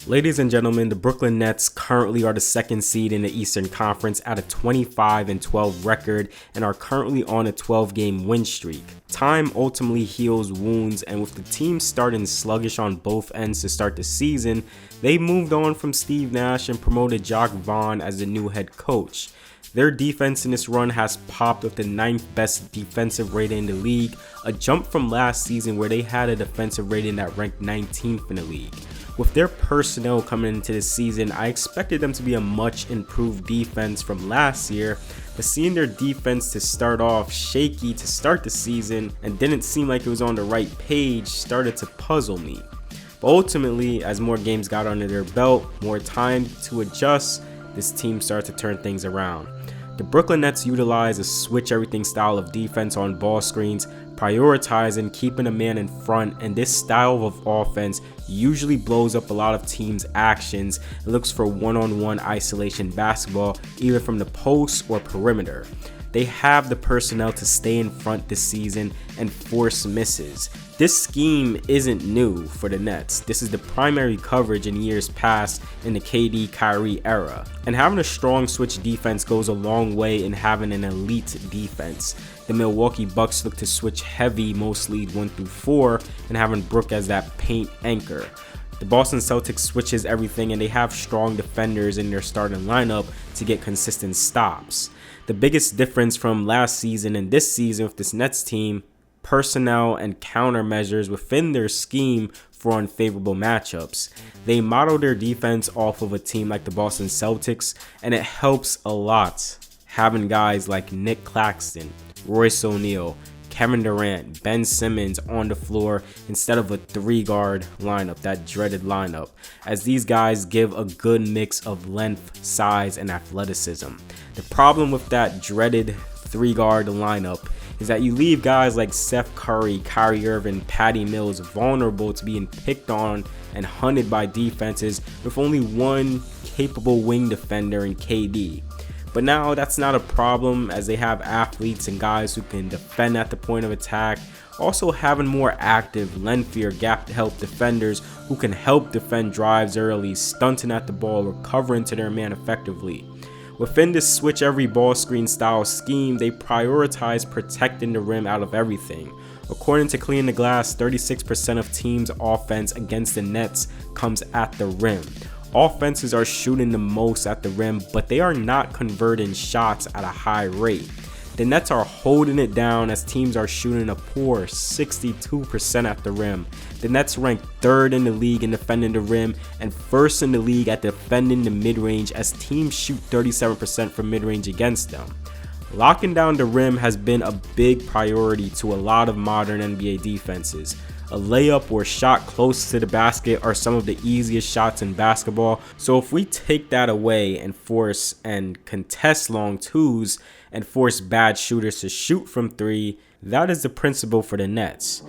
Ladies and gentlemen, the Brooklyn Nets currently are the second seed in the Eastern Conference at a 25-12 record and are currently on a 12-game win streak. Time ultimately heals wounds, and with the team starting sluggish on both ends to start the season, they moved on from Steve Nash and promoted Jacque Vaughn as the new head coach. Their defense in this run has popped with the 9th best defensive rating in the league, a jump from last season where they had a defensive rating that ranked 19th in the league. With their personnel coming into this season, I expected them to be a much improved defense from last year, but seeing their defense to start off shaky to start the season and didn't seem like it was on the right page started to puzzle me. But ultimately, as more games got under their belt, more time to adjust, this team started to turn things around. The Brooklyn Nets utilize a switch everything style of defense on ball screens, prioritizing keeping a man in front, and this style of offense usually blows up a lot of teams' actions and looks for one-on-one isolation basketball either from the post or perimeter. They have the personnel to stay in front this season and force misses. This scheme isn't new for the Nets. This is the primary coverage in years past in the KD Kyrie era. And having a strong switch defense goes a long way in having an elite defense. The Milwaukee Bucks look to switch heavy mostly 1 through 4 and having Brook as that paint anchor. The Boston Celtics switches everything and they have strong defenders in their starting lineup to get consistent stops. The biggest difference from last season and this season with this Nets team, personnel and countermeasures within their scheme for unfavorable matchups. They model their defense off of a team like the Boston Celtics, and it helps a lot having guys like Nick Claxton, Royce O'Neal, Kevin Durant, Ben Simmons on the floor instead of a 3-guard lineup, that dreaded lineup, as these guys give a good mix of length, size, and athleticism. The problem with that dreaded 3-guard lineup is that you leave guys like Seth Curry, Kyrie Irving, Patty Mills vulnerable to being picked on and hunted by defenses with only one capable wing defender in KD. But now that's not a problem as they have athletes and guys who can defend at the point of attack. Also having more active, lengthier gap to help defenders who can help defend drives early, stunting at the ball or covering to their man effectively. Within this switch every ball screen style scheme, they prioritize protecting the rim out of everything. According to Clean the Glass, 36% of teams' offense against the Nets comes at the rim. Offenses are shooting the most at the rim, but they are not converting shots at a high rate. The Nets are holding it down as teams are shooting a poor 62% at the rim. The Nets rank 3rd in the league in defending the rim and 1st in the league at defending the mid-range as teams shoot 37% from mid-range against them. Locking down the rim has been a big priority to a lot of modern NBA defenses. A layup or shot close to the basket are some of the easiest shots in basketball, so if we take that away and force and contest long twos and force bad shooters to shoot from 3, that is the principle for the Nets.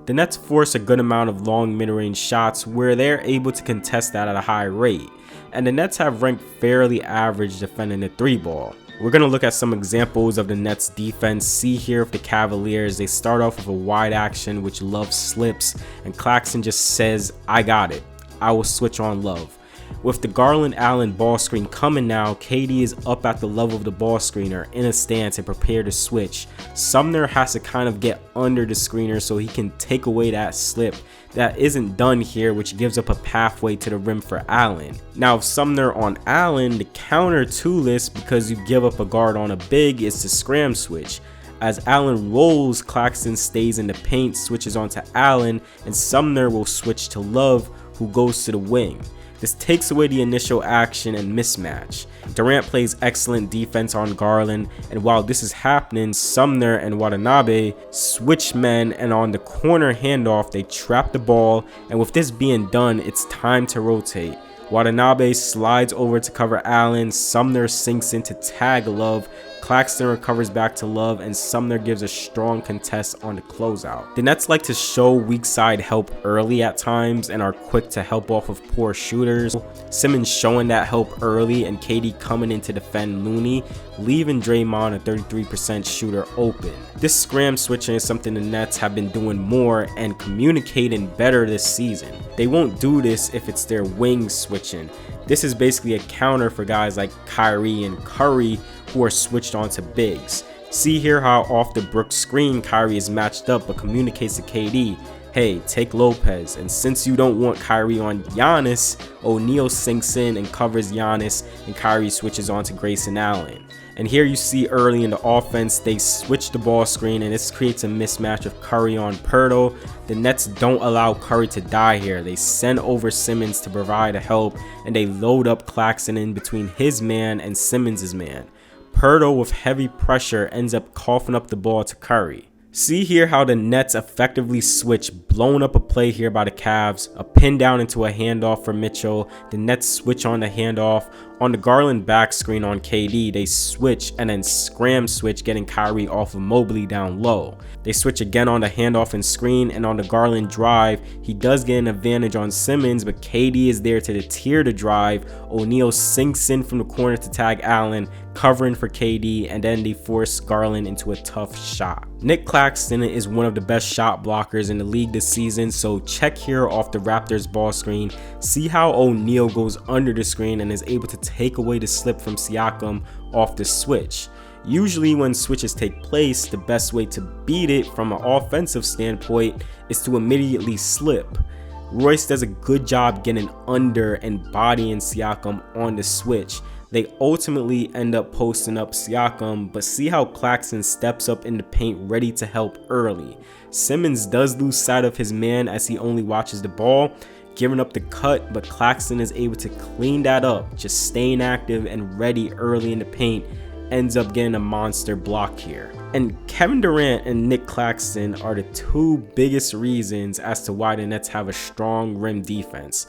The Nets force a good amount of long mid-range shots where they're able to contest that at a high rate, and the Nets have ranked fairly average defending the 3-ball. We're going to look at some examples of the Nets defense. See here with the Cavaliers, they start off with a wide action which Love slips and Claxton just says, I got it. I will switch on Love. With the Garland-Allen ball screen coming now, KD is up at the level of the ball screener in a stance and prepare to switch. Sumner has to kind of get under the screener so he can take away that slip. That isn't done here, which gives up a pathway to the rim for Allen. Now, if Sumner on Allen, the counter to this, because you give up a guard on a big, is to scram switch. As Allen rolls, Claxton stays in the paint, switches onto Allen, and Sumner will switch to Love, who goes to the wing. This takes away the initial action and mismatch. Durant plays excellent defense on Garland, and while this is happening, Sumner and Watanabe switch men, and on the corner handoff, they trap the ball, and with this being done, it's time to rotate. Watanabe slides over to cover Allen, Sumner sinks in to tag Love, Claxton recovers back to Love, and Sumner gives a strong contest on the closeout. The Nets like to show weak side help early at times and are quick to help off of poor shooters. Simmons showing that help early, and KD coming in to defend Looney, leaving Draymond, a 33% shooter, open. This scram switching is something the Nets have been doing more and communicating better this season. They won't do this if it's their wings switching. This is basically a counter for guys like Kyrie and Curry who are switched onto bigs. See here how off the Brooks screen Kyrie is matched up but communicates to KD, hey, take Lopez. And since you don't want Kyrie on Giannis, O'Neal sinks in and covers Giannis, and Kyrie switches on to Grayson Allen. And here you see early in the offense, they switch the ball screen, and this creates a mismatch of Curry on Pirtle. The Nets don't allow Curry to die here. They send over Simmons to provide a help, and they load up Claxton in between his man and Simmons' man. Pirtle, with heavy pressure, ends up coughing up the ball to Curry. See here how the Nets effectively switch, blowing up a play here by the Cavs, a pin down into a handoff for Mitchell. The Nets switch on the handoff. On the Garland back screen on KD, they switch and then scram switch, getting Kyrie off of Mobley down low. They switch again on the handoff and screen, and on the Garland drive, he does get an advantage on Simmons, but KD is there to deter the drive. O'Neal sinks in from the corner to tag Allen, covering for KD, and then they force Garland into a tough shot. Nick Claxton is one of the best shot blockers in the league this season, so check here off the Raptors ball screen. See how O'Neal goes under the screen and is able to take away the slip from Siakam off the switch. Usually when switches take place, the best way to beat it from an offensive standpoint is to immediately slip. Royce does a good job getting under and bodying Siakam on the switch. They ultimately end up posting up Siakam, but see how Claxton steps up in the paint ready to help early. Simmons does lose sight of his man as he only watches the ball, giving up the cut, but Claxton is able to clean that up, just staying active and ready early in the paint, ends up getting a monster block here. And Kevin Durant and Nick Claxton are the two biggest reasons as to why the Nets have a strong rim defense.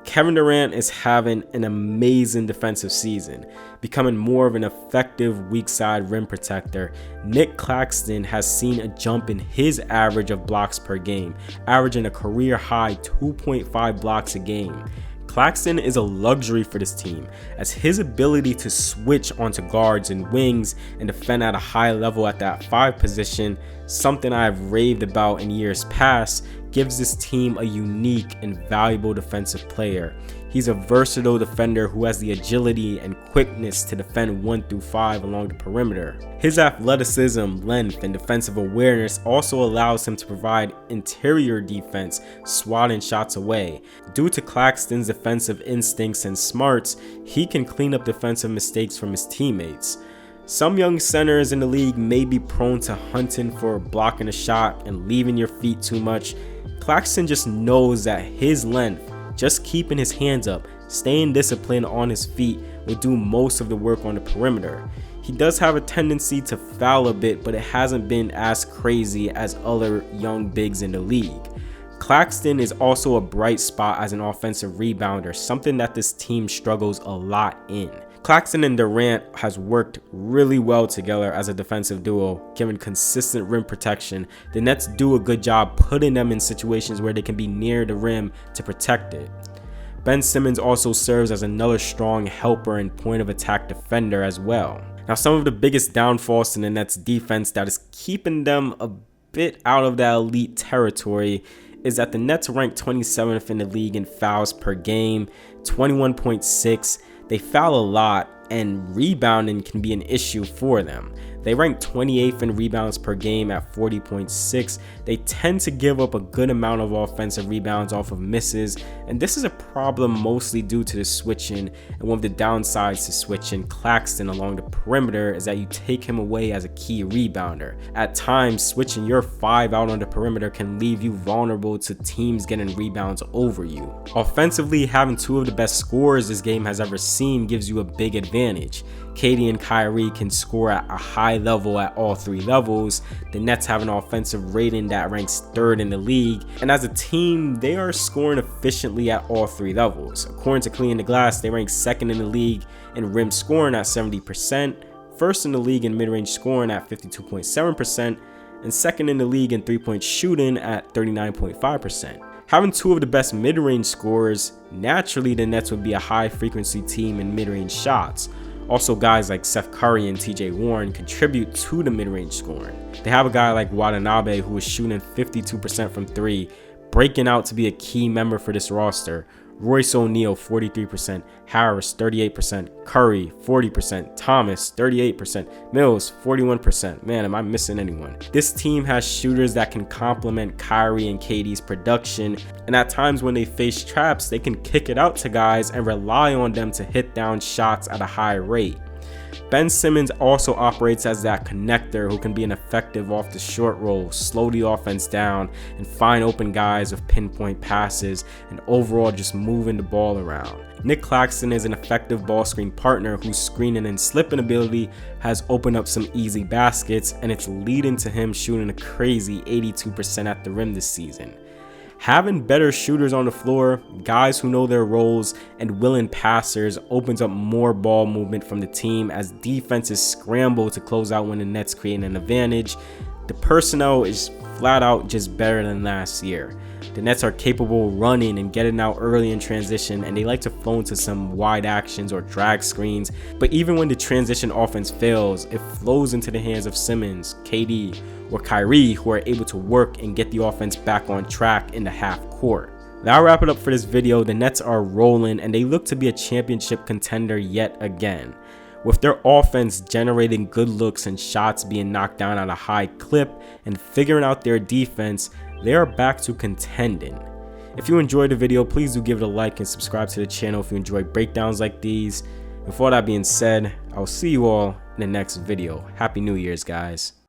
Kevin Durant is having an amazing defensive season, becoming more of an effective weak side rim protector. Nick Claxton has seen a jump in his average of blocks per game, averaging a career high 2.5 blocks a game. Claxton is a luxury for this team, as his ability to switch onto guards and wings and defend at a high level at that 5 position, something I have raved about in years past, gives this team a unique and valuable defensive player. He's a versatile defender who has the agility and quickness to defend 1 through 5 along the perimeter. His athleticism, length, and defensive awareness also allows him to provide interior defense, swatting shots away. Due to Claxton's defensive instincts and smarts, he can clean up defensive mistakes from his teammates. Some young centers in the league may be prone to hunting for blocking a shot and leaving your feet too much. Claxton just knows that his length, just keeping his hands up, staying disciplined on his feet, will do most of the work on the perimeter. He does have a tendency to foul a bit, but it hasn't been as crazy as other young bigs in the league. Claxton is also a bright spot as an offensive rebounder, something that this team struggles a lot in. Claxton and Durant has worked really well together as a defensive duo, giving consistent rim protection. The Nets do a good job putting them in situations where they can be near the rim to protect it. Ben Simmons also serves as another strong helper and point of attack defender as well. Now, some of the biggest downfalls in the Nets defense that is keeping them a bit out of that elite territory is that the Nets rank 27th in the league in fouls per game, 21.6. They foul a lot, and rebounding can be an issue for them. They rank 28th in rebounds per game at 40.6. They tend to give up a good amount of offensive rebounds off of misses, and this is a problem mostly due to the switching. And one of the downsides to switching Claxton along the perimeter is that you take him away as a key rebounder. At times, switching your 5 out on the perimeter can leave you vulnerable to teams getting rebounds over you. Offensively, having 2 of the best scorers this game has ever seen gives you a big advantage. KD and Kyrie can score at a high level at all 3 levels. The Nets have an offensive rating that ranks 3rd in the league, and as a team, they are scoring efficiently at all 3 levels. According to Clean the Glass, they rank 2nd in the league in rim scoring at 70%, first in the league in mid-range scoring at 52.7%, and second in the league in three-point shooting at 39.5%. Having two of the best mid-range scorers, naturally the Nets would be a high-frequency team in mid-range shots. Also, guys like Seth Curry and TJ Warren contribute to the mid-range scoring. They have a guy like Watanabe who is shooting 52% from three, breaking out to be a key member for this roster. Royce O'Neal 43%, Harris 38%, Curry 40%, Thomas 38%, Mills 41%. Man, am I missing anyone? This team has shooters that can complement Kyrie and KD's production, and at times when they face traps, they can kick it out to guys and rely on them to hit down shots at a high rate. Ben Simmons also operates as that connector who can be an effective off the short roll, slow the offense down, and find open guys with pinpoint passes, and overall just moving the ball around. Nick Claxton is an effective ball screen partner whose screening and slipping ability has opened up some easy baskets, and it's leading to him shooting a crazy 82% at the rim this season. Having better shooters on the floor, guys who know their roles, and willing passers opens up more ball movement from the team as defenses scramble to close out when the Nets create an advantage. The personnel is flat out just better than last year. The Nets are capable of running and getting out early in transition, and they like to flow into some wide actions or drag screens. But even when the transition offense fails, it flows into the hands of Simmons, KD, or Kyrie, who are able to work and get the offense back on track in the half court. That'll wrap it up for this video. The Nets are rolling, and they look to be a championship contender yet again. With their offense generating good looks and shots being knocked down at a high clip and figuring out their defense, they are back to contending. If you enjoyed the video, please do give it a like and subscribe to the channel if you enjoy breakdowns like these. With all that being said, I'll see you all in the next video. Happy New Year's, guys.